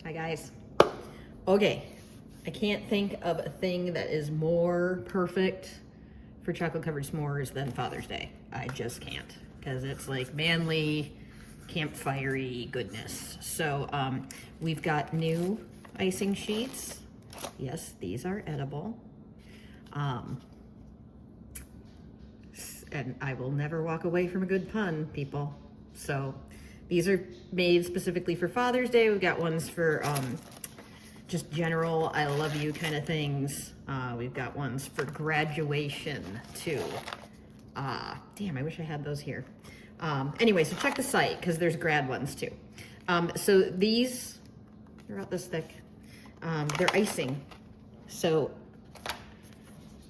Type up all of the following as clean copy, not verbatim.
Hi guys. Okay, I can't think of a thing that is more perfect for chocolate covered s'mores than Father's Day. I just can't, because it's like manly, campfire-y goodness. So we've got new icing sheets. Yes, these are edible. And I will never walk away from a good pun, people. So these are made specifically for Father's Day. We've got ones for just general I love you kind of things. We've got ones for graduation too. Damn, I wish I had those here. Anyway, so check the site because there's grad ones too. So these, they're about this thick. They're icing. So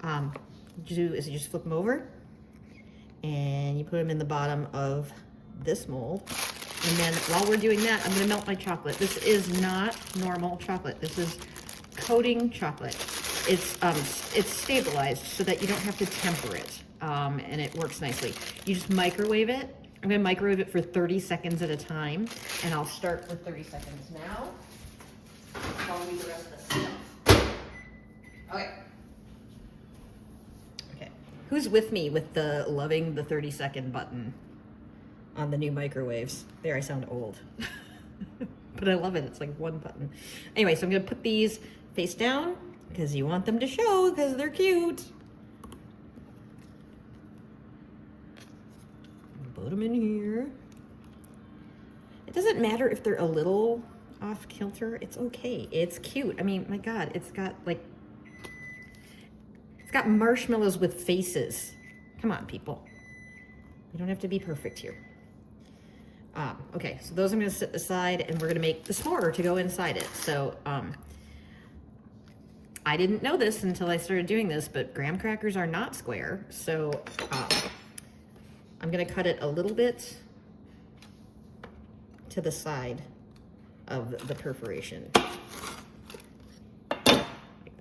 what you do is you just flip them over and you put them in the bottom of this mold. And then while we're doing that, I'm gonna melt my chocolate. This is not normal chocolate. This is coating chocolate. It's stabilized so that you don't have to temper it, and it works nicely. You just microwave it. I'm gonna microwave it for 30 seconds at a time, and I'll start for 30 seconds now. I'll do the rest of the stuff. Okay. Okay. Who's with me with the loving the 30-second button on the new microwaves? There, I sound old. But I love it. It's like one button. Anyway, so I'm gonna put these face down because you want them to show because they're cute. Put them in here. It doesn't matter if they're a little off kilter. It's okay. It's cute. I mean, my God, it's got marshmallows with faces. Come on, people. You don't have to be perfect here. Okay, so those I'm gonna set aside and we're gonna make the s'more to go inside it. So I didn't know this until I started doing this, but graham crackers are not square. So I'm gonna cut it a little bit to the side of the perforation. Like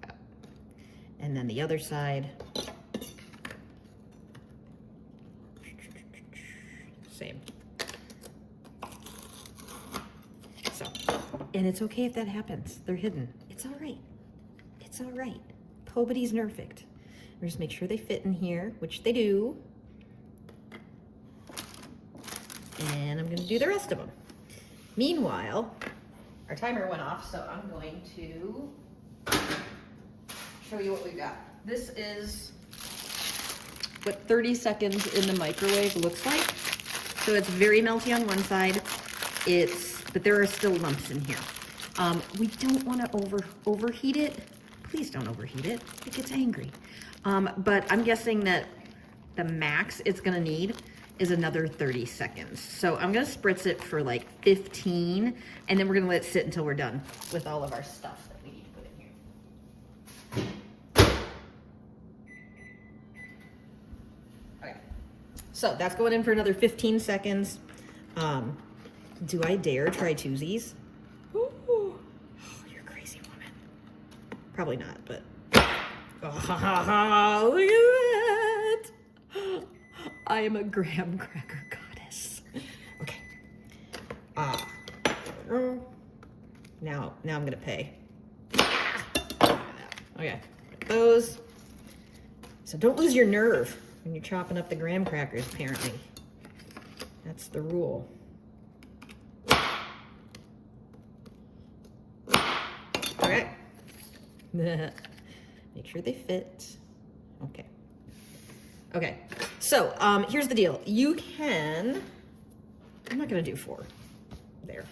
that. And then the other side, same. So, and it's okay if that happens. They're hidden. It's all right. It's all right. Nobody's perfect. Just make sure they fit in here, which they do. And I'm gonna do the rest of them. Meanwhile, our timer went off, so I'm going to show you what we've got. This is what 30 seconds in the microwave looks like. So it's very melty on one side, but there are still lumps in here. We don't want to overheat it. Please don't overheat it. It gets angry. But I'm guessing that the max it's gonna need is another 30 seconds. So I'm gonna spritz it for like 15, and then we're gonna let it sit until we're done with all of our stuff that we need to put in here. Okay, so that's going in for another 15 seconds. Do I dare try twosies? Ooh. Oh, you're a crazy woman. Probably not, but oh, look at that. I am a graham cracker goddess. Okay. Now I'm gonna pay. Okay, those. So don't lose your nerve when you're chopping up the graham crackers, apparently. That's the rule. Okay. Make sure they fit. Okay. Okay, so here's the deal. You can, I'm not gonna do 4. There.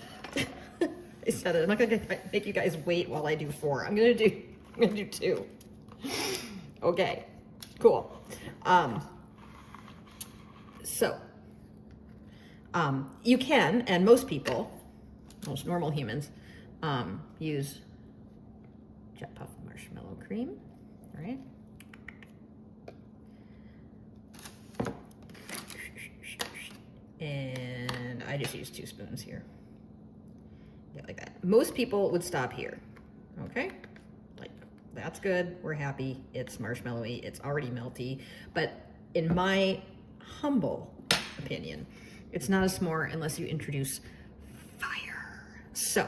I said it. I'm not gonna make you guys wait while I do 4. I'm gonna do 2. Okay, cool. You can, and most people, most normal humans, use Jet Puff marshmallow cream, all right? And I just use 2 spoons here. Yeah, like that. Most people would stop here, okay? Like, that's good, we're happy, it's marshmallowy, it's already melty, but in my humble opinion, it's not a s'more unless you introduce fire. So,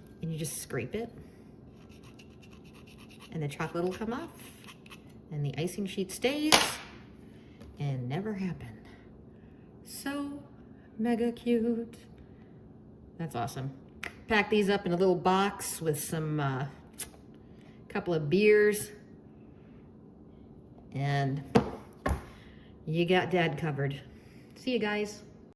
and you just scrape it, and the chocolate will come off, and the icing sheet stays, and never happened. So mega cute. That's awesome. Pack these up in a little box with some couple of beers, and you got Dad covered. See you guys.